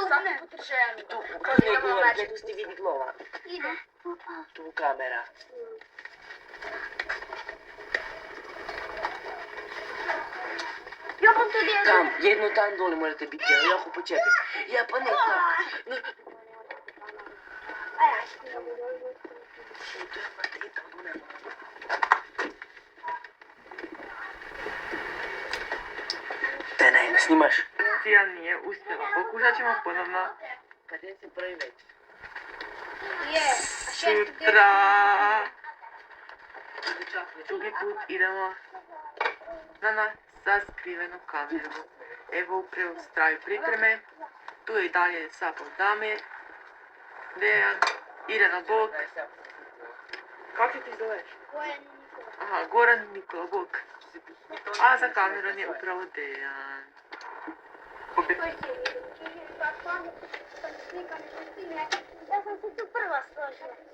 Само потржаем. Тука не горе, където сте види глава. Иде. Ту камера. Јопам туди. Там, едно там доле можете бити, јахо почекай. Ја па не там. Те не снимаш. Тија nije uspjela. Pokušat ćemo ponovno. Къде се прави вече? Sutra. Drugi put idemo na zaskrivenu kameru. Evo upravo straju pripreme. Tu je i dalje Sapor Damir. Dejan. Ide na bok. Kako ti zoveš? Aha, Goran Nikola Bok. A za kamerom je upravo Dejan. Ja sam se tu prva složila.